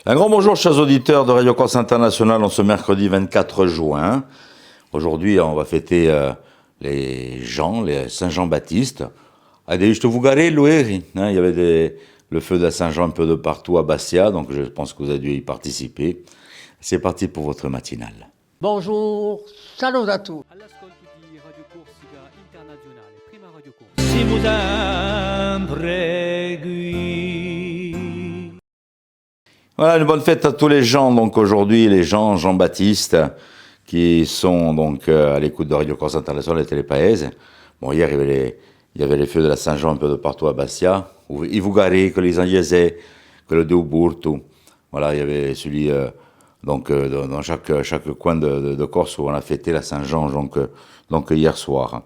Un grand bonjour, chers auditeurs de Radio Corse International, en ce mercredi 24 juin. Aujourd'hui, on va fêter les Saint-Jean-Baptiste. Il y avait le feu de la Saint-Jean un peu de partout à Bastia, donc je pense que vous avez dû y participer. C'est parti pour votre matinale. Bonjour, salut à tous. Si vous impregui. Voilà, une bonne fête à tous les gens, donc aujourd'hui, les gens Jean-Baptiste, qui sont donc à l'écoute de Radio Corse International et Télépaese. Bon, hier, il y avait les feux de la Saint-Jean un peu de partout à Bastia. I Vugari, que les Angiese, que le Deuburtu. Voilà, il y avait celui, dans chaque coin de Corse où on a fêté la Saint-Jean, donc hier soir.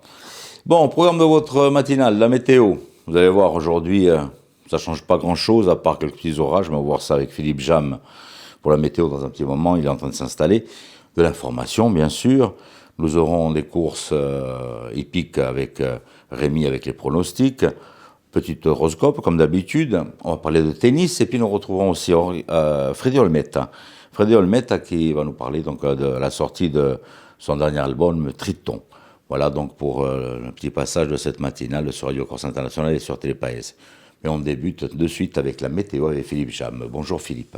Bon, programme de votre matinale, la météo. Vous allez voir, aujourd'hui, ça change pas grand-chose, à part quelques petits orages. Mais on va voir ça avec Philippe Jam pour la météo dans un petit moment. Il est en train de s'installer. De l'information, bien sûr. Nous aurons des courses hippiques avec Rémi, avec les pronostics. Petit horoscope, comme d'habitude. On va parler de tennis. Et puis, nous retrouverons aussi Freddy Olmetta. Freddy Olmetta qui va nous parler donc, de la sortie de son dernier album, Triton. Voilà donc pour un petit passage de cette matinale sur Radio Corse International et sur Télépaese. Mais on débute de suite avec la météo avec Philippe Jam. Bonjour Philippe.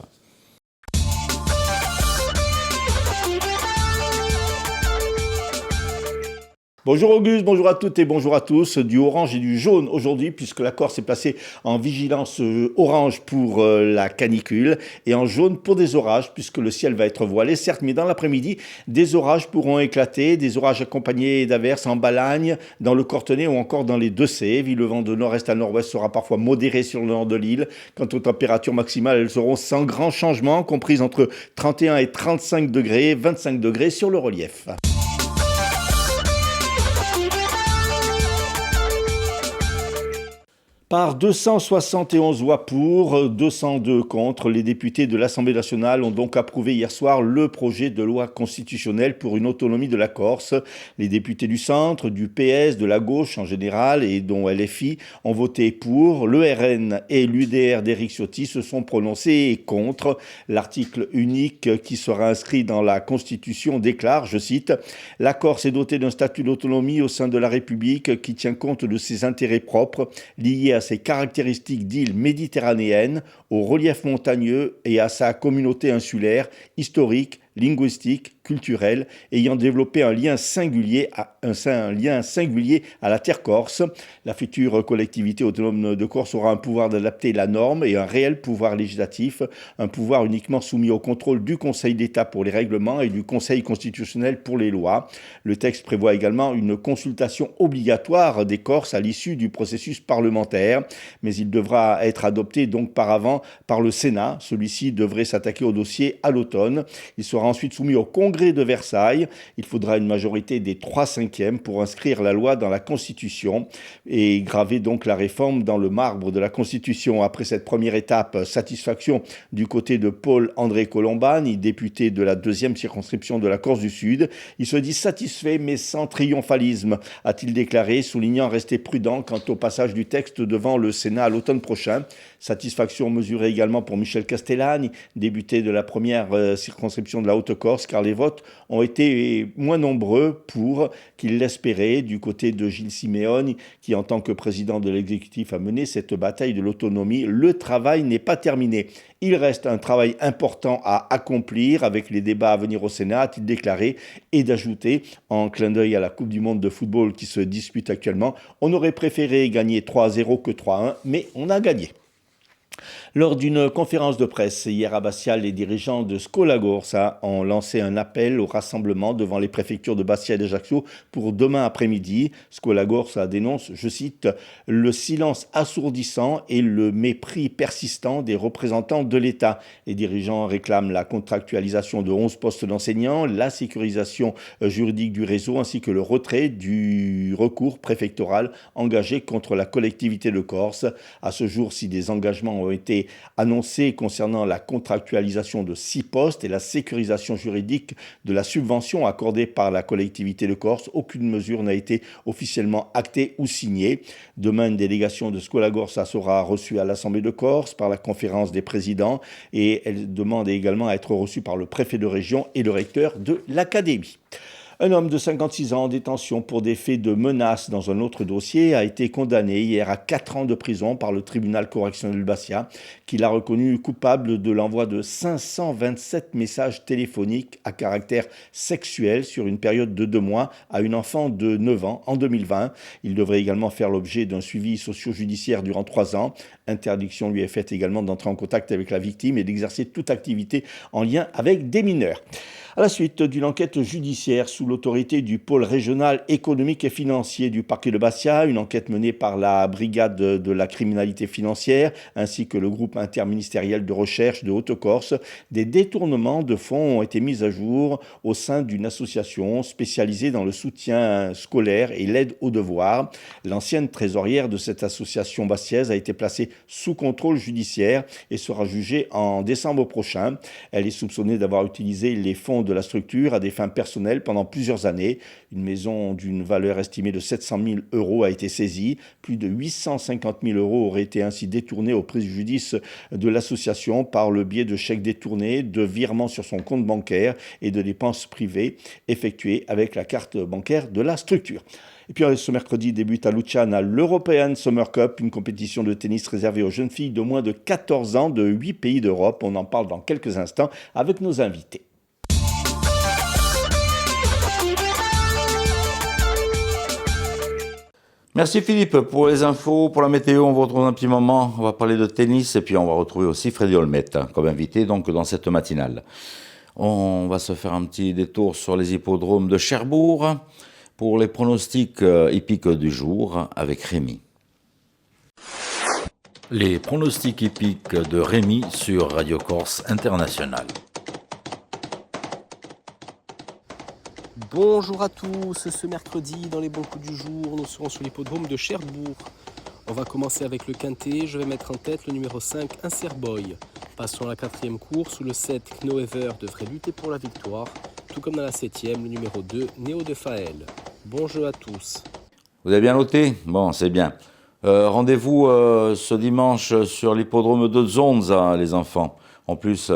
Bonjour Auguste, bonjour à toutes et bonjour à tous. Du orange et du jaune aujourd'hui puisque la Corse est placée en vigilance orange pour la canicule et en jaune pour des orages puisque le ciel va être voilé certes, mais dans l'après-midi des orages pourront éclater, des orages accompagnés d'averses en Balagne, dans le Cortenay ou encore dans les Deux-Sèvres. Le vent de nord-est à nord-ouest sera parfois modéré sur le nord de l'île. Quant aux températures maximales, elles seront sans grand changement, comprises entre 31 et 35 degrés, 25 degrés sur le relief. Par 271 voix pour, 202 contre, les députés de l'Assemblée nationale ont donc approuvé hier soir le projet de loi constitutionnelle pour une autonomie de la Corse. Les députés du centre, du PS, de la gauche en général et dont LFI ont voté pour. Le RN et l'UDR d'Éric Ciotti se sont prononcés contre. L'article unique qui sera inscrit dans la Constitution déclare, je cite, « La Corse est dotée d'un statut d'autonomie au sein de la République qui tient compte de ses intérêts propres liés à ses caractéristiques d'île méditerranéenne, au relief montagneux et à sa communauté insulaire, historique, linguistique, culturelle, ayant développé un lien singulier à la terre corse. La future collectivité autonome de Corse aura un pouvoir d'adapter la norme et un réel pouvoir législatif, un pouvoir uniquement soumis au contrôle du Conseil d'État pour les règlements et du Conseil constitutionnel pour les lois. Le texte prévoit également une consultation obligatoire des Corses à l'issue du processus parlementaire, mais il devra être adopté donc par le Sénat. Celui-ci devrait s'attaquer au dossier à l'automne. Il sera ensuite soumis au Congrès de Versailles. Il faudra une majorité des 3/5 pour inscrire la loi dans la Constitution et graver donc la réforme dans le marbre de la Constitution. Après cette première étape, satisfaction du côté de Paul-André Colombani, député de la 2e circonscription de la Corse du Sud. Il se dit satisfait mais sans triomphalisme, a-t-il déclaré, soulignant rester prudent quant au passage du texte devant le Sénat à l'automne prochain. Satisfaction mesurée également pour Michel Castellani, député de la 1re circonscription de la Haute-Corse, car les votes ont été moins nombreux pour qu'il l'espérait du côté de Gilles Simeoni, qui en tant que président de l'exécutif a mené cette bataille de l'autonomie. Le travail n'est pas terminé. Il reste un travail important à accomplir avec les débats à venir au Sénat, a-t-il déclaré, et d'ajouter, en clin d'œil à la Coupe du Monde de football qui se dispute actuellement, on aurait préféré gagner 3-0 que 3-1, mais on a gagné. Lors d'une conférence de presse hier à Bastia, les dirigeants de Scolagorsa ont lancé un appel au rassemblement devant les préfectures de Bastia et d'Ajaccio pour demain après-midi. Scolagorsa dénonce, je cite, « le silence assourdissant et le mépris persistant des représentants de l'État ». Les dirigeants réclament la contractualisation de 11 postes d'enseignants, la sécurisation juridique du réseau ainsi que le retrait du recours préfectoral engagé contre la collectivité de Corse. À ce jour, si des engagements ont été été annoncé concernant la contractualisation de 6 postes et la sécurisation juridique de la subvention accordée par la collectivité de Corse. Aucune mesure n'a été officiellement actée ou signée. Demain, une délégation de Scuola Corsa sera reçue à l'Assemblée de Corse par la conférence des présidents et elle demande également à être reçue par le préfet de région et le recteur de l'académie. Un homme de 56 ans en détention pour des faits de menaces dans un autre dossier a été condamné hier à 4 ans de prison par le tribunal correctionnel de Bastia, qui l'a reconnu coupable de l'envoi de 527 messages téléphoniques à caractère sexuel sur une période de 2 mois à une enfant de 9 ans en 2020. Il devrait également faire l'objet d'un suivi socio-judiciaire durant 3 ans. Interdiction lui est faite également d'entrer en contact avec la victime et d'exercer toute activité en lien avec des mineurs. À la suite d'une enquête judiciaire sous l'autorité du pôle régional économique et financier du parquet de Bastia, une enquête menée par la brigade de la criminalité financière ainsi que le groupe interministériel de recherche de Haute-Corse, des détournements de fonds ont été mis à jour au sein d'une association spécialisée dans le soutien scolaire et l'aide aux devoirs. L'ancienne trésorière de cette association bastiaise a été placée sous contrôle judiciaire et sera jugée en décembre prochain. Elle est soupçonnée d'avoir utilisé les fonds de la structure à des fins personnelles pendant plusieurs années. Une maison d'une valeur estimée de 700 000 € a été saisie. Plus de 850 000 € auraient été ainsi détournés au préjudice de l'association par le biais de chèques détournés, de virements sur son compte bancaire et de dépenses privées effectuées avec la carte bancaire de la structure. Et puis ce mercredi débute à Luciana l'European Summer Cup, une compétition de tennis réservée aux jeunes filles de moins de 14 ans de 8 pays d'Europe. On en parle dans quelques instants avec nos invités. Merci Philippe pour les infos, pour la météo. On vous retrouve dans un petit moment. On va parler de tennis et puis on va retrouver aussi Freddy Olmet comme invité donc dans cette matinale. On va se faire un petit détour sur les hippodromes de Cherbourg pour les pronostics hippiques du jour avec Rémi. Les pronostics hippiques de Rémi sur Radio Corse International. Bonjour à tous, ce mercredi dans les bons coups du jour, nous serons sur l'hippodrome de Cherbourg. On va commencer avec le quintet, je vais mettre en tête le numéro 5, Inserboy. Passons à la 4e course où le 7, Knoever devrait lutter pour la victoire, tout comme dans la 7e, le numéro 2, Néo de Faël. Bon jeu à tous. Vous avez bien noté ? Bon, c'est bien. Rendez-vous ce dimanche sur l'hippodrome de Zonza, les enfants. En plus,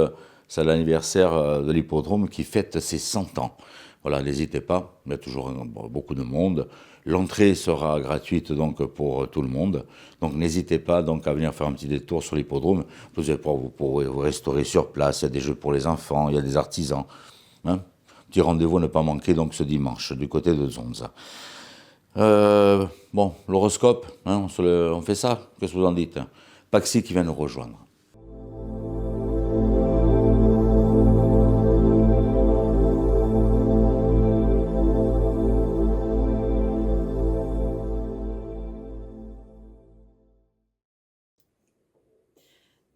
c'est l'anniversaire de l'hippodrome qui fête ses 100 ans. Voilà, n'hésitez pas, il y a toujours beaucoup de monde. L'entrée sera gratuite donc pour tout le monde. Donc n'hésitez pas donc à venir faire un petit détour sur l'hippodrome. Vous pourrez vous restaurer sur place, il y a des jeux pour les enfants, il y a des artisans. Petit rendez-vous à ne pas manquer donc ce dimanche du côté de Zonza. Bon, l'horoscope, on fait ça, qu'est-ce que vous en dites ? Paxi qui vient nous rejoindre.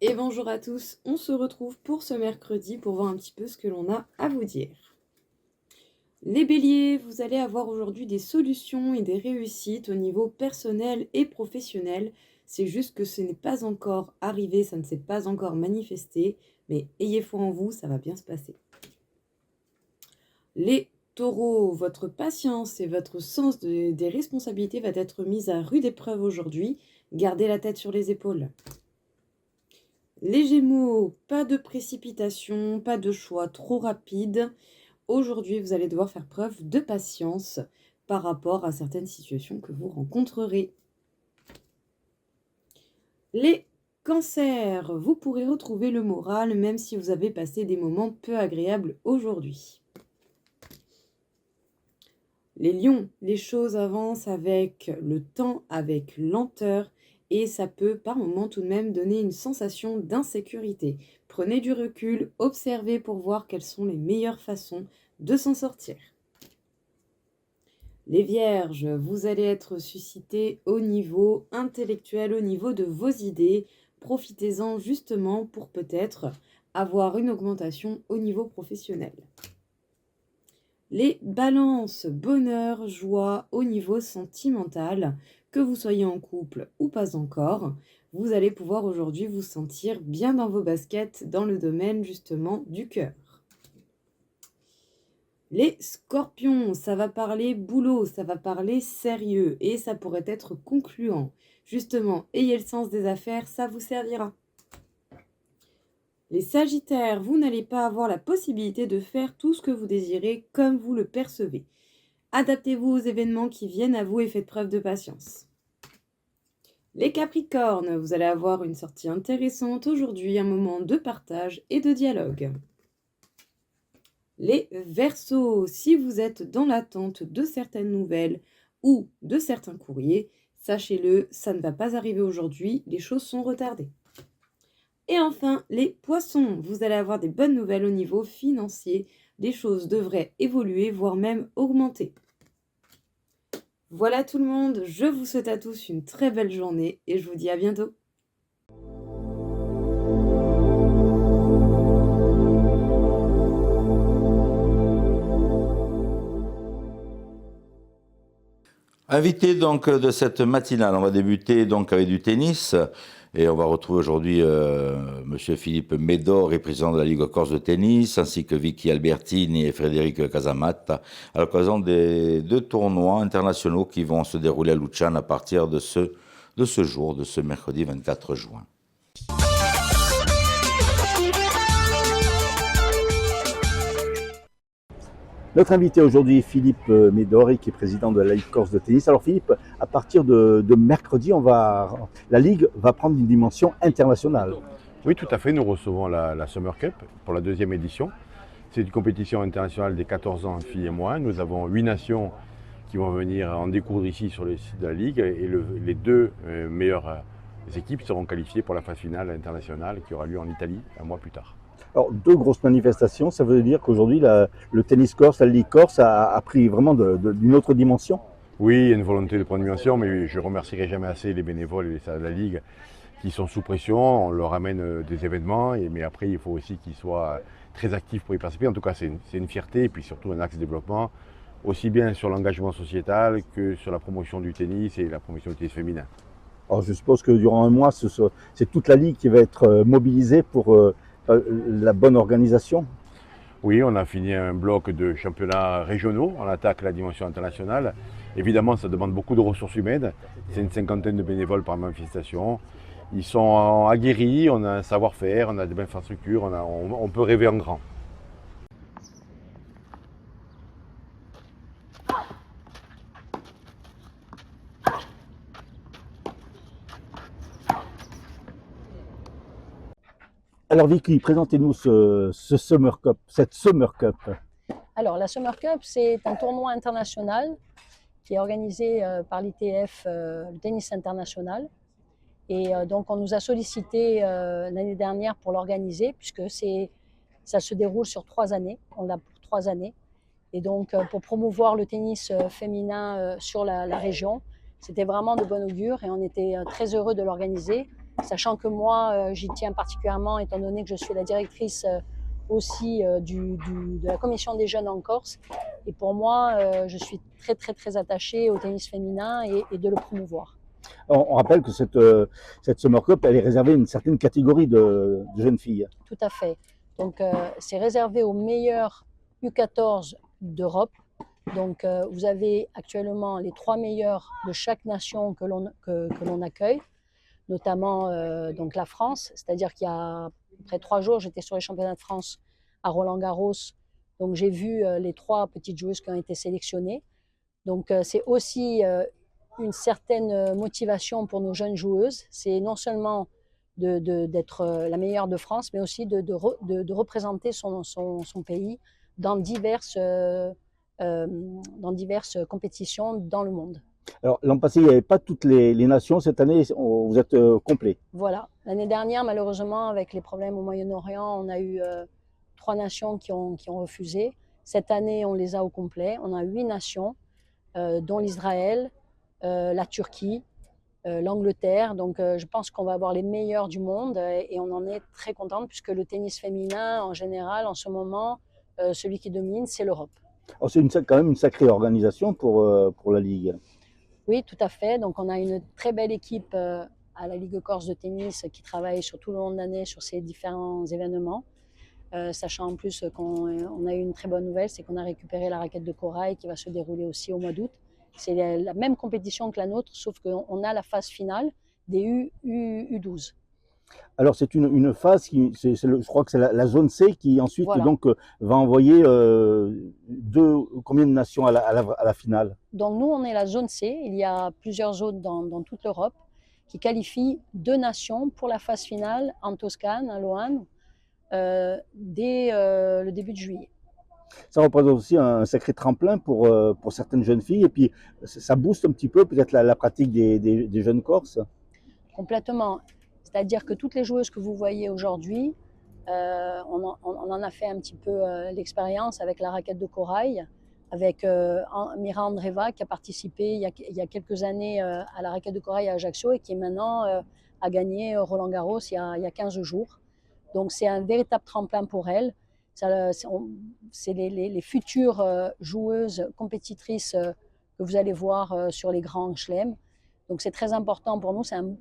Et bonjour à tous, on se retrouve pour ce mercredi pour voir un petit peu ce que l'on a à vous dire. Les béliers, vous allez avoir aujourd'hui des solutions et des réussites au niveau personnel et professionnel. C'est juste que ce n'est pas encore arrivé, ça ne s'est pas encore manifesté, mais ayez foi en vous, ça va bien se passer. Les taureaux, votre patience et votre sens des responsabilités va être mise à rude épreuve aujourd'hui. Gardez la tête sur les épaules. Les Gémeaux, pas de précipitation, pas de choix trop rapide. Aujourd'hui, vous allez devoir faire preuve de patience par rapport à certaines situations que vous rencontrerez. Les Cancers, vous pourrez retrouver le moral même si vous avez passé des moments peu agréables aujourd'hui. Les Lions, les choses avancent avec le temps, avec lenteur. Et ça peut par moments tout de même donner une sensation d'insécurité. Prenez du recul, observez pour voir quelles sont les meilleures façons de s'en sortir. Les Vierges, vous allez être suscités au niveau intellectuel, au niveau de vos idées. Profitez-en justement pour peut-être avoir une augmentation au niveau professionnel. Les balances, bonheur, joie au niveau sentimental, que vous soyez en couple ou pas encore, vous allez pouvoir aujourd'hui vous sentir bien dans vos baskets dans le domaine justement du cœur. Les scorpions, ça va parler boulot, ça va parler sérieux et ça pourrait être concluant. Justement, ayez le sens des affaires, ça vous servira. Les sagittaires, vous n'allez pas avoir la possibilité de faire tout ce que vous désirez comme vous le percevez. Adaptez-vous aux événements qui viennent à vous et faites preuve de patience. Les capricornes, vous allez avoir une sortie intéressante aujourd'hui, un moment de partage et de dialogue. Les Verseaux, si vous êtes dans l'attente de certaines nouvelles ou de certains courriers, sachez-le, ça ne va pas arriver aujourd'hui, les choses sont retardées. Et enfin, les Poissons, vous allez avoir des bonnes nouvelles au niveau financier, les choses devraient évoluer, voire même augmenter. Voilà tout le monde, je vous souhaite à tous une très belle journée et je vous dis à bientôt. Invité donc de cette matinale, on va débuter donc avec du tennis et on va retrouver aujourd'hui Monsieur Philippe Médor, président de la Ligue Corse de tennis, ainsi que Vicky Albertini et Frédéric Casamat à l'occasion des 2 tournois internationaux qui vont se dérouler à Luciane à partir de ce jour, de ce mercredi 24 juin. Notre invité aujourd'hui est Philippe Médor, qui est président de la Ligue Corse de tennis. Alors Philippe, à partir de mercredi, la Ligue va prendre une dimension internationale. Oui, tout à fait. Nous recevons la Summer Cup pour la 2e édition. C'est une compétition internationale des 14 ans, filles et moins. Nous avons 8 nations qui vont venir en découdre ici sur le site de la Ligue et les 2 meilleures équipes seront qualifiées pour la phase finale internationale qui aura lieu en Italie un mois plus tard. Alors 2 grosses manifestations, ça veut dire qu'aujourd'hui le tennis corse, la Ligue corse a pris vraiment d'une autre dimension. Oui, il y a une volonté de prendre une dimension, mais je ne remercierai jamais assez les bénévoles et les salles de la Ligue qui sont sous pression. On leur amène des événements, mais après il faut aussi qu'ils soient très actifs pour y participer. En tout cas, c'est une fierté et puis surtout un axe de développement, aussi bien sur l'engagement sociétal que sur la promotion du tennis et la promotion du tennis féminin. Alors je suppose que durant un mois, c'est toute la Ligue qui va être mobilisée pour la bonne organisation. Oui, on a fini un bloc de championnats régionaux, on attaque la dimension internationale. Évidemment, ça demande beaucoup de ressources humaines, c'est une 50aine de bénévoles par manifestation. Ils sont aguerris, on a un savoir-faire, on a des infrastructures, on peut rêver en grand. Alors Vicky, présentez-nous cette Summer Cup. Alors la Summer Cup, c'est un tournoi international qui est organisé par l'ITF, le tennis international. Et donc on nous a sollicité l'année dernière pour l'organiser, puisque ça se déroule sur 3 années, on l'a pour 3 années. Et donc pour promouvoir le tennis féminin sur la région, c'était vraiment de bon augure et on était très heureux de l'organiser. Sachant que moi, j'y tiens particulièrement, étant donné que je suis la directrice aussi de la commission des jeunes en Corse. Et pour moi, je suis très, très, très attachée au tennis féminin et de le promouvoir. On rappelle que cette Summer Cup, elle est réservée à une certaine catégorie de jeunes filles. Tout à fait. Donc, c'est réservé aux meilleurs U14 d'Europe. Donc, vous avez actuellement les 3 meilleurs de chaque nation que l'on accueille, notamment donc la France, c'est-à-dire qu'il y a après 3 jours, j'étais sur les championnats de France à Roland-Garros, donc j'ai vu les 3 petites joueuses qui ont été sélectionnées. Donc c'est aussi une certaine motivation pour nos jeunes joueuses, c'est non seulement d'être la meilleure de France, mais aussi de représenter son pays dans diverses compétitions dans le monde. Alors l'an passé, il n'y avait pas toutes les nations. Cette année, vous êtes complet. Voilà. L'année dernière, malheureusement, avec les problèmes au Moyen-Orient, on a eu 3 nations qui ont refusé. Cette année, on les a au complet. On a 8 nations, dont l'Israël, la Turquie, l'Angleterre. Donc je pense qu'on va avoir les meilleurs du monde et on en est très contente puisque le tennis féminin, en général, en ce moment, celui qui domine, c'est l'Europe. Alors c'est quand même une sacrée organisation pour la Ligue. Oui, tout à fait. Donc, on a une très belle équipe à la Ligue Corse de tennis qui travaille sur tout le long de l'année sur ces différents événements. Sachant en plus qu'on a eu une très bonne nouvelle, c'est qu'on a récupéré la raquette de corail qui va se dérouler aussi au mois d'août. C'est la même compétition que la nôtre, sauf qu'on a la phase finale des U12. Alors c'est une phase je crois que c'est la zone C qui ensuite Voilà. donc va envoyer combien de nations à la finale? Donc nous, on est la zone C. Il y a plusieurs zones dans toute l'Europe qui qualifient 2 nations pour la phase finale en Toscane, à Loane, dès le début de juillet. Ça représente aussi un sacré tremplin pour certaines jeunes filles et puis ça booste un petit peu peut-être la pratique des jeunes Corses. Complètement. C'est-à-dire que toutes les joueuses que vous voyez aujourd'hui, on en a fait un petit peu l'expérience avec la raquette de corail, avec Mira Andreeva qui a participé il y a quelques années à la raquette de corail à Ajaccio et qui maintenant a gagné Roland Garros il y a 15 jours. Donc c'est un véritable tremplin pour elle. C'est les futures joueuses compétitrices que vous allez voir sur les grands chelems. Donc c'est très important pour nous, c'est un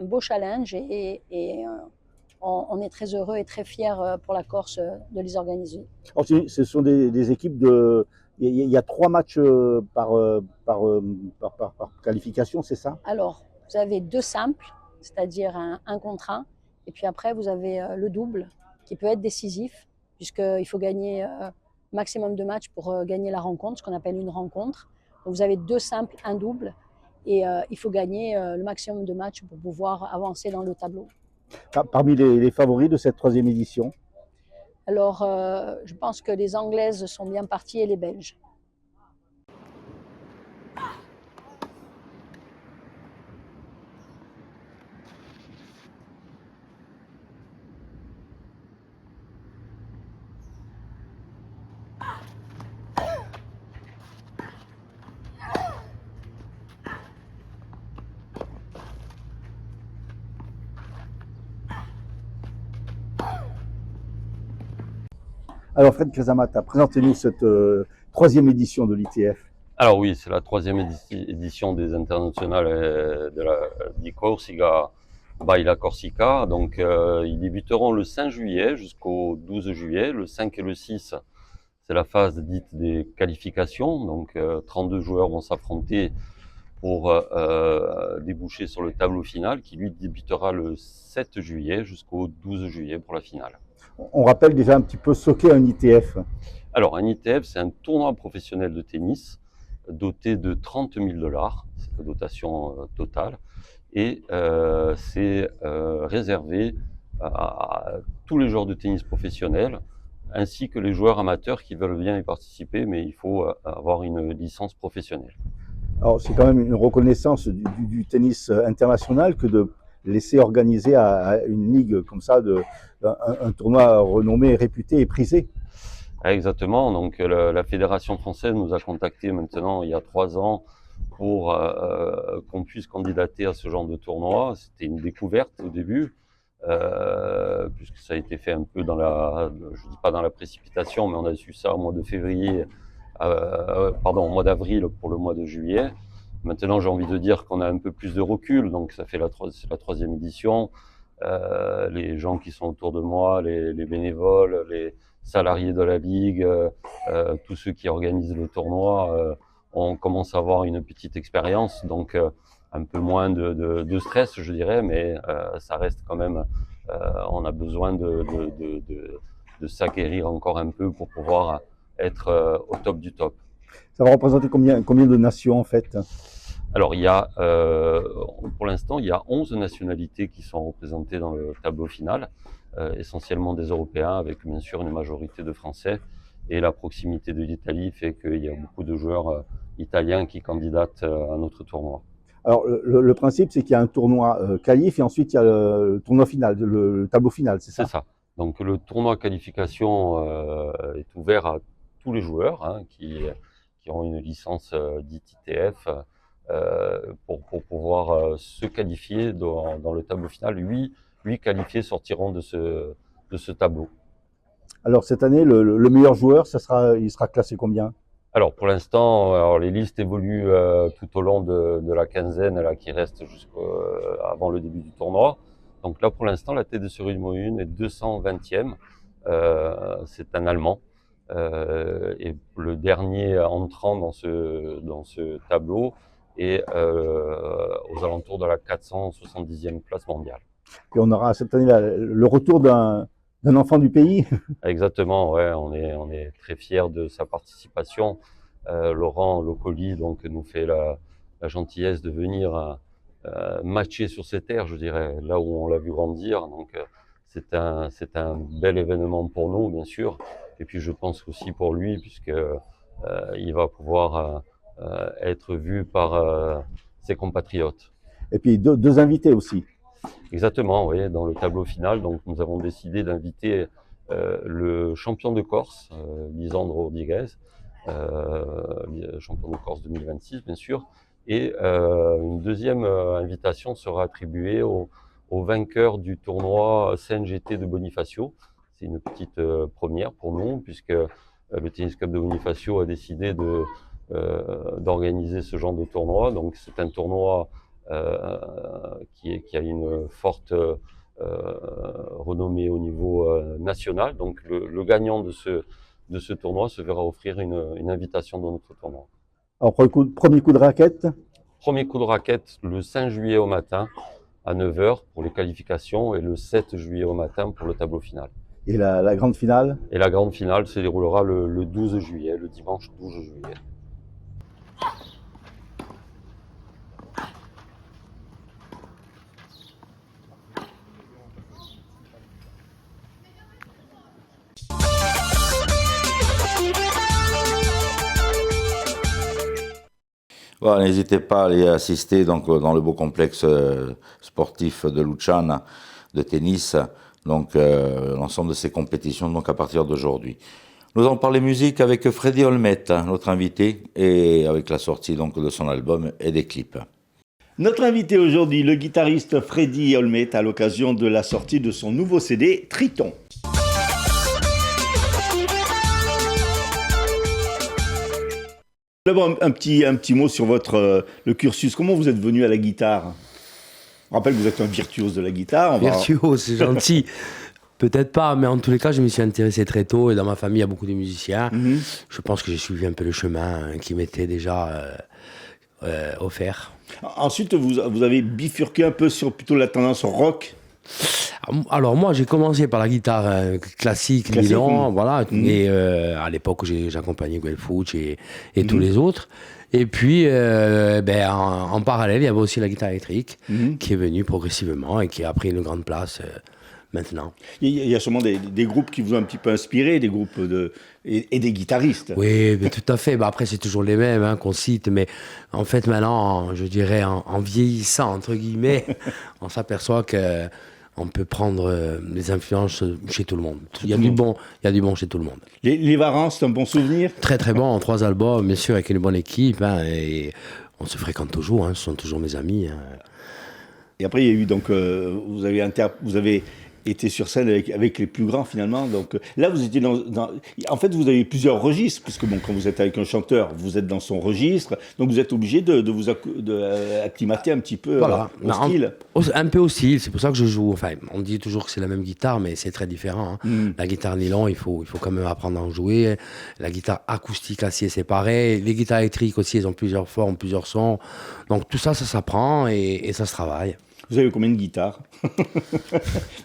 beau challenge et on est très heureux et très fiers pour la Corse de les organiser. Alors, ce sont des équipes il y a 3 matchs par qualification, c'est ça? Alors, vous avez 2 simples, c'est-à-dire un contre 1, et puis après vous avez le double qui peut être décisif puisqu'il faut gagner maximum de matchs pour gagner la rencontre, ce qu'on appelle une rencontre. Donc vous avez 2 simples, un double. Et il faut gagner le maximum de matchs pour pouvoir avancer dans le tableau. Parmi les favoris de cette 3e édition? Alors, je pense que les Anglaises sont bien parties et les Belges. Alors Fred Casamata, présentez-nous cette 3e édition de l'ITF. Alors oui, c'est la 3e édition des internationales de la di Corsica Baila Corsica. Donc ils débuteront le 5 juillet jusqu'au 12 juillet. Le 5 et le 6, c'est la phase dite des qualifications. Donc 32 joueurs vont s'affronter pour déboucher sur le tableau final qui lui débutera le 7 juillet jusqu'au 12 juillet pour la finale. On rappelle déjà un petit peu ce qu'est un ITF. Alors un ITF, c'est un tournoi professionnel de tennis doté de 30 000 $, c'est la dotation totale, et c'est réservé à tous les joueurs de tennis professionnels, ainsi que les joueurs amateurs qui veulent bien y participer, mais il faut avoir une licence professionnelle. Alors c'est quand même une reconnaissance du tennis international que de laisser organiser à une ligue comme ça un tournoi renommé, réputé et prisé. Exactement, donc la Fédération française nous a contactés maintenant il y a 3 ans pour qu'on puisse candidater à ce genre de tournoi. C'était une découverte au début, puisque ça a été fait un peu je dis pas dans la précipitation, mais on a su ça au mois de février, au mois d'avril pour le mois de juillet. Maintenant, j'ai envie de dire qu'on a un peu plus de recul, donc ça fait c'est la 3e édition. Les gens qui sont autour de moi, les bénévoles, les salariés de la Ligue, tous ceux qui organisent le tournoi, on commence à avoir une petite expérience, donc un peu moins de stress, je dirais, mais ça reste quand même, on a besoin de s'acquérir encore un peu pour pouvoir être au top du top. Ça va représenter combien de nations en fait? Alors, pour l'instant, il y a 11 nationalités qui sont représentées dans le tableau final, essentiellement des Européens, avec bien sûr une majorité de Français. Et la proximité de l'Italie fait qu'il y a beaucoup de joueurs italiens qui candidatent à notre tournoi. Alors, le principe, c'est qu'il y a un tournoi qualif et ensuite il y a le tournoi final, le tableau final, c'est ça? C'est ça. Donc, le tournoi qualification est ouvert à tous les joueurs qui ont une licence dite ITF pour pouvoir se qualifier dans le tableau final. 8 qualifiés sortiront de ce tableau. Alors cette année, le meilleur joueur, il sera classé combien? Alors pour l'instant, les listes évoluent tout au long de la quinzaine là, qui reste jusqu'avant le début du tournoi. Donc là pour l'instant, la tête de série numéro 1 est 220e. C'est un Allemand. Et le dernier entrant dans ce tableau est aux alentours de la 470e place mondiale. Et on aura cette année le retour d'un enfant du pays. Exactement, ouais, on est très fiers de sa participation. Laurent Locoli donc nous fait la gentillesse de venir matcher sur ces terres, je dirais, là où on l'a vu grandir. Donc c'est un bel événement pour nous, bien sûr, et puis je pense aussi pour lui, puisque il va pouvoir être vu par ses compatriotes. Et puis deux invités aussi. Exactement, oui, dans le tableau final, donc nous avons décidé d'inviter le champion de Corse, Lisandro Rodriguez, champion de Corse 2026 bien sûr, et une deuxième invitation sera attribuée au vainqueur du tournoi CNGT de Bonifacio. C'est une petite première pour nous, puisque le Tennis Club de Bonifacio a décidé d'organiser ce genre de tournoi. Donc c'est un tournoi qui a une forte renommée au niveau national. Donc le gagnant de ce tournoi se verra offrir une invitation dans notre tournoi. Alors premier coup de raquette? Premier coup de raquette le 5 juillet au matin à 9h pour les qualifications et le 7 juillet au matin pour le tableau final. Et la grande finale? Et la grande finale se déroulera le 12 juillet, le dimanche 12 juillet. Voilà, n'hésitez pas à aller assister donc, dans le beau complexe sportif de Luciana de tennis, donc l'ensemble de ces compétitions donc, à partir d'aujourd'hui. Nous allons parler musique avec Freddy Olmet, notre invité, et avec la sortie donc, de son album et des clips. Notre invité aujourd'hui, le guitariste Freddy Olmet, à l'occasion de la sortie de son nouveau CD Triton. D'abord, un petit mot sur le cursus. Comment vous êtes venu à la guitare? Je rappelle que vous êtes un virtuose de la guitare. Virtuose, c'est gentil. Peut-être pas, mais en tous les cas, je me suis intéressé très tôt et dans ma famille, il y a beaucoup de musiciens. Je pense que j'ai suivi un peu le chemin qui m'était déjà offert. Ensuite, vous avez bifurqué un peu sur plutôt la tendance rock. Alors moi, j'ai commencé par la guitare classique nylon, voilà. Et à l'époque, j'accompagnais Guel Fouch et tous les autres. Et puis, en parallèle, il y avait aussi la guitare électrique qui est venue progressivement et qui a pris une grande place maintenant. Il y a sûrement des groupes qui vous ont un petit peu inspiré, des groupes et des guitaristes. Oui, mais tout à fait. Après, c'est toujours les mêmes qu'on cite, mais en fait, maintenant, je dirais, en vieillissant, entre guillemets, on s'aperçoit que on peut prendre les influences chez tout le monde. Il y a du bon chez tout le monde. Les Varans, c'est un bon souvenir? Très très bon, en 3 albums, bien sûr, avec une bonne équipe, et on se fréquente toujours, ce sont toujours mes amis. Et après, il y a eu donc, vous avez été sur scène avec les plus grands finalement. Donc là, vous étiez en fait, vous avez plusieurs registres, puisque bon, quand vous êtes avec un chanteur, vous êtes dans son registre, donc vous êtes obligé de vous acclimater un petit peu au style. Un peu au style, c'est pour ça que je joue. Enfin, on dit toujours que c'est la même guitare, mais c'est très différent. La guitare nylon, il faut quand même apprendre à en jouer. La guitare acoustique acier, c'est pareil. Les guitares électriques aussi, elles ont plusieurs formes, plusieurs sons. Donc tout ça, ça s'apprend et ça se travaille. Vous avez combien de guitares?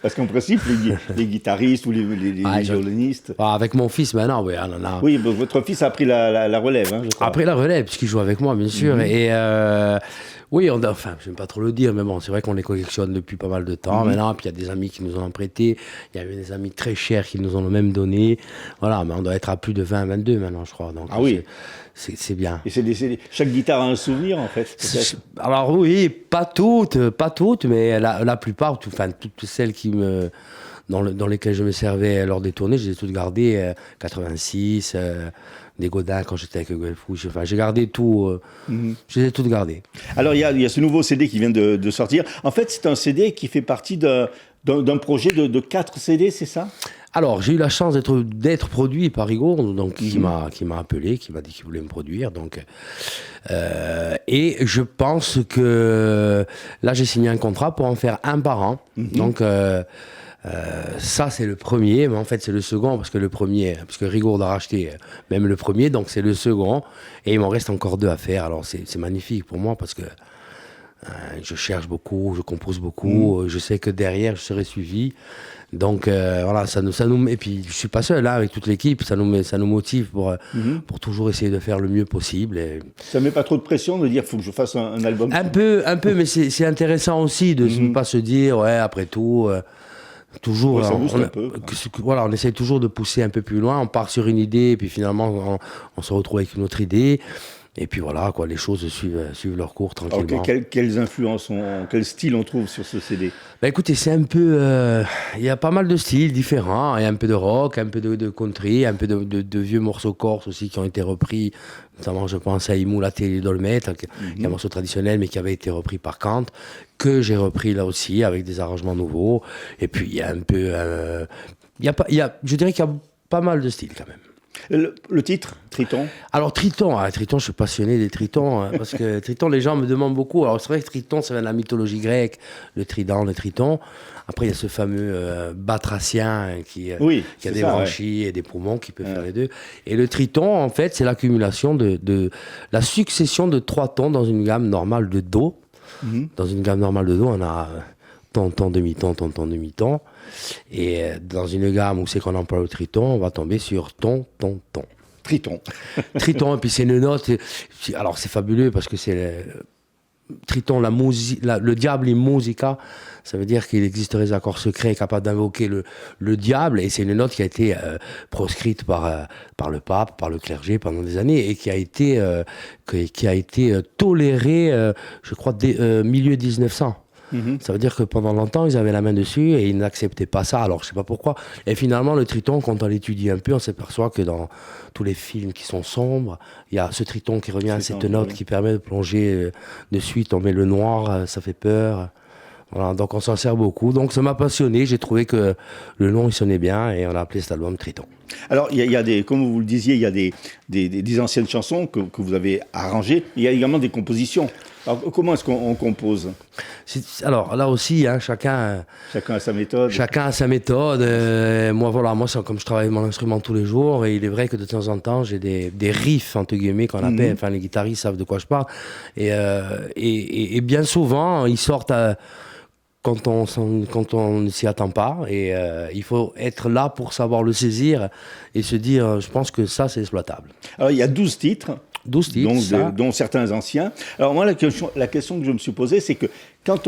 Parce qu'en principe, les guitaristes ou les violonistes... Avec mon fils, maintenant, oui, on en a... Oui, votre fils a pris la relève, je crois. Après la relève, puisqu'il joue avec moi, bien sûr. Et oui, enfin, je n'aime pas trop le dire, mais bon, c'est vrai qu'on les collectionne depuis pas mal de temps maintenant. Puis il y a des amis qui nous en ont prêté. Il y a eu des amis très chers qui nous en ont même donné. Voilà, mais on doit être à plus de 20, 22 maintenant, je crois. Donc, oui. C'est bien. Et chaque guitare a un souvenir, en fait, peut-être? Alors oui, pas toutes, mais la plupart, enfin toutes celles dans lesquelles je me servais lors des tournées, je les ai toutes gardées. 86, des Godin quand j'étais avec Guel Fouch. Enfin, j'ai gardé tout. Je les ai toutes gardées. Alors il y a ce nouveau CD qui vient de sortir. En fait, c'est un CD qui fait partie d'un projet de 4 CD, c'est ça? Alors, j'ai eu la chance d'être produit par Rigaud, donc qui m'a appelé, qui m'a dit qu'il voulait me produire. Donc, et je pense que là, j'ai signé un contrat pour en faire un par an. Donc, ça, c'est le premier, mais en fait, c'est le second, parce que Rigaud a racheté même le premier, donc c'est le second. Et il m'en reste encore 2 à faire. Alors, c'est magnifique pour moi, parce que je cherche beaucoup, je compose beaucoup. Je sais que derrière, je serai suivi. Donc voilà, ça nous, et puis je suis pas seul là, avec toute l'équipe, ça nous motive pour toujours essayer de faire le mieux possible. Et... Ça met pas trop de pression de dire faut que je fasse un album? Un peu, mais c'est intéressant aussi de ne pas se dire ouais, après tout, toujours, ça booste un peu. Voilà, on essaie toujours de pousser un peu plus loin. On part sur une idée, et puis finalement on se retrouve avec une autre idée. Et puis voilà, quoi, les choses suivent leur cours tranquillement. Alors, quelles influences, quel style on trouve sur ce CD? Bah écoutez, c'est un peu... Il y a pas mal de styles différents. Il y a un peu de rock, un peu de country, un peu de vieux morceaux corses aussi qui ont été repris. Notamment, je pense à Imulaté les Dolmettes, qui est un morceau traditionnel, mais qui avait été repris par Kant, que j'ai repris là aussi, avec des arrangements nouveaux. Et puis, il y a un peu... je dirais qu'il y a pas mal de styles quand même. Le titre, Triton? Alors Triton, je suis passionné des Tritons, parce que Triton, les gens me demandent beaucoup. Alors c'est vrai que Triton, ça vient de la mythologie grecque, le trident, le Triton. Après, il y a ce fameux batracien qui a des branchies et des poumons qui peut faire les deux. Et le Triton, en fait, c'est l'accumulation de la succession de 3 tons dans une gamme normale de Do. Dans une gamme normale de Do, on a ton, demi-ton, demi-ton. Et dans une gamme où c'est qu'on emploie le triton, on va tomber sur ton. Triton. Triton, et puis c'est une note. Alors c'est fabuleux parce que c'est triton, le diable in musica. Ça veut dire qu'il existerait des accords secrets capables d'invoquer le diable. Et c'est une note qui a été proscrite par le pape, par le clergé pendant des années et qui a été tolérée, je crois, dès milieu 1900. Ça veut dire que pendant longtemps, ils avaient la main dessus et ils n'acceptaient pas ça. Alors, je sais pas pourquoi. Et finalement, le triton, quand on l'étudie un peu, on s'aperçoit que dans tous les films qui sont sombres, il y a ce triton qui revient à cette note qui permet de plonger de suite. On met le noir, ça fait peur. Voilà, donc on s'en sert beaucoup. Donc ça m'a passionné. J'ai trouvé que le nom, il sonnait bien et on a appelé cet album Triton. Alors, il y a des, comme vous le disiez, il y a des anciennes chansons que vous avez arrangées. Il y a également des compositions. Alors, comment est-ce qu'on compose? Alors, là aussi, chacun a sa méthode. Chacun a sa méthode. Moi, c'est comme je travaille mon instrument tous les jours, et il est vrai que de temps en temps, j'ai des riffs, entre guillemets, qu'on appelle. Enfin, les guitaristes savent de quoi je parle. Et bien souvent, ils sortent quand on ne s'y attend pas. Et il faut être là pour savoir le saisir et se dire, je pense que ça, c'est exploitable. Alors, il y a 12 titres. 12 titres, dont certains anciens. Alors moi, la question que je me suis posée, c'est que quand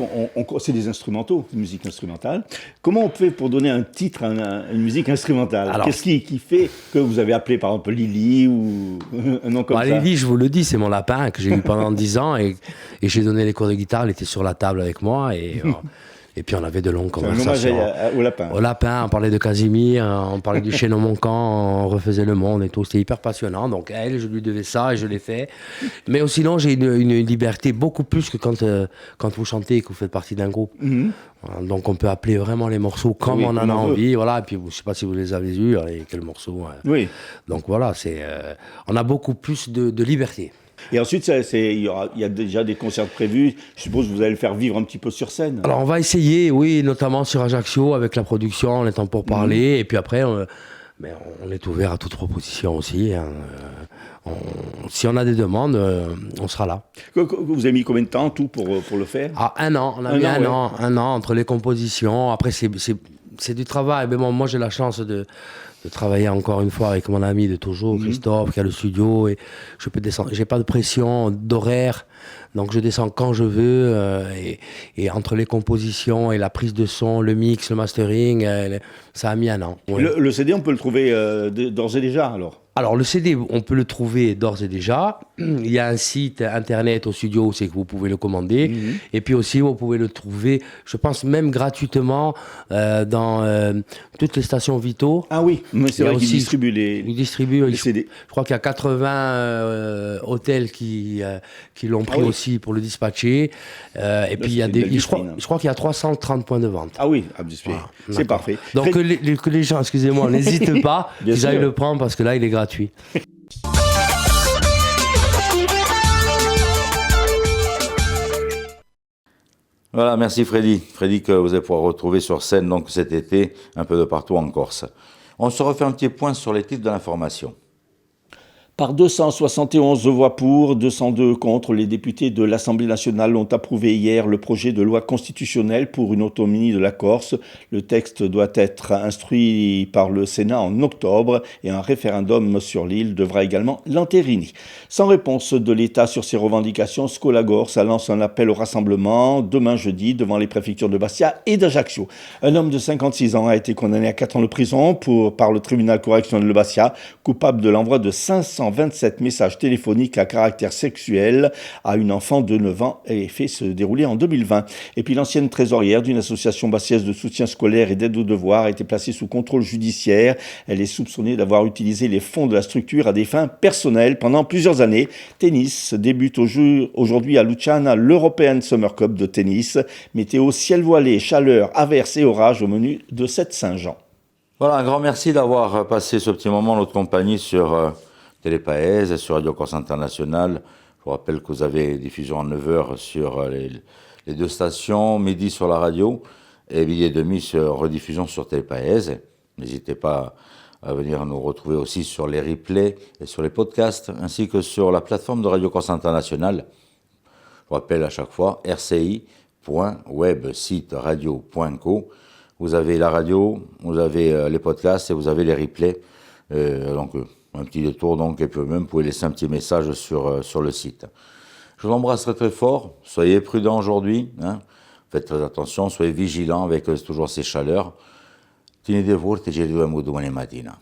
c'est des instrumentaux, de musique instrumentale, comment on fait pour donner un titre à une musique instrumentale? Qu'est-ce qui fait que vous avez appelé par exemple Lily ou un nom comme ça? Lily, je vous le dis, c'est mon lapin que j'ai eu pendant 10 ans et j'ai donné les cours de guitare, il était sur la table avec moi et puis on avait de longues conversations. C'est un hommage au lapin. Au lapin, on parlait de Casimir, on parlait du Chaînon Manquant, on refaisait le monde et tout. C'était hyper passionnant. Donc elle, je lui devais ça et je l'ai fait. Mais sinon, j'ai une liberté beaucoup plus que quand vous chantez et que vous faites partie d'un groupe. Voilà, donc on peut appeler vraiment les morceaux comme on en a envie. Voilà. Et puis je ne sais pas si vous les avez eus, quels morceaux. Oui. Donc voilà, on a beaucoup plus de liberté. Et ensuite, il y a déjà des concerts prévus. Je suppose que vous allez le faire vivre un petit peu sur scène. Alors, on va essayer, oui, notamment sur Ajaccio, avec la production, on est en pour parler. Et puis après, on est ouvert à toute proposition aussi. Si on a des demandes, on sera là. Vous avez mis combien de temps tout pour le faire? 1 an. On a mis un an entre les compositions. Après, c'est du travail. Mais bon, moi, j'ai la chance de travailler encore une fois avec mon ami de toujours, Christophe, qui a le studio, et je peux descendre. J'ai pas de pression d'horaire, donc je descends quand je veux, et entre les compositions et la prise de son, le mix, le mastering, ça a mis 1 an. Ouais. Le CD, on peut le trouver d'ores et déjà alors? Alors, le CD, on peut le trouver d'ores et déjà. Il y a un site internet au studio, c'est que vous pouvez le commander. Et puis aussi, vous pouvez le trouver, je pense même gratuitement, dans toutes les stations Vito. Ah oui, mais c'est vrai qu'ils distribuent ils distribuent les CD. Je crois qu'il y a 80 hôtels qui l'ont pris aussi pour le dispatcher. Et puis, il y a je crois qu'il y a 330 points de vente. Ah oui, c'est parfait. Donc, que les gens, excusez-moi, n'hésitent pas, qu'ils aillent le prendre parce que là, il est gratuit. Voilà, merci Freddy. Freddy que vous allez pouvoir retrouver sur scène donc cet été, un peu de partout en Corse. On se refait un petit point sur les titres de l'information. Par 271 voix pour, 202 contre, les députés de l'Assemblée nationale ont approuvé hier le projet de loi constitutionnelle pour une autonomie de la Corse. Le texte doit être instruit par le Sénat en octobre et un référendum sur l'île devra également l'entériner. Sans réponse de l'État sur ces revendications, Scolagor lance un appel au rassemblement demain jeudi devant les préfectures de Bastia et d'Ajaccio. Un homme de 56 ans a été condamné à 4 ans de prison par le tribunal correctionnel de Bastia, coupable de l'envoi de 527 messages téléphoniques à caractère sexuel à une enfant de 9 ans et fait se dérouler en 2020. Et puis l'ancienne trésorière d'une association bastiaise de soutien scolaire et d'aide aux devoirs a été placée sous contrôle judiciaire. Elle est soupçonnée d'avoir utilisé les fonds de la structure à des fins personnelles pendant plusieurs années. Tennis débute aujourd'hui à Luciana l'European Summer Cup de tennis. Météo ciel voilé, chaleur, averses et orages au menu de cette Saint-Jean. Voilà, un grand merci d'avoir passé ce petit moment en notre compagnie sur Télépaèse, sur Radio Corse International. Je vous rappelle que vous avez diffusion en 9h sur les deux stations, midi sur la radio et midi et demi sur rediffusion sur Télépaèse. N'hésitez pas à venir nous retrouver aussi sur les replays et sur les podcasts, ainsi que sur la plateforme de Radio Corse International. Je vous rappelle à chaque fois, rci.websiteradio.co. Vous avez la radio, vous avez les podcasts et vous avez les replays. Donc, un petit détour, donc, et puis même, vous pouvez laisser un petit message sur le site. Je vous embrasse très très fort. Soyez prudents aujourd'hui. Faites très attention, soyez vigilants avec toujours ces chaleurs. Tenez-vous, et je vous dis domani mattina.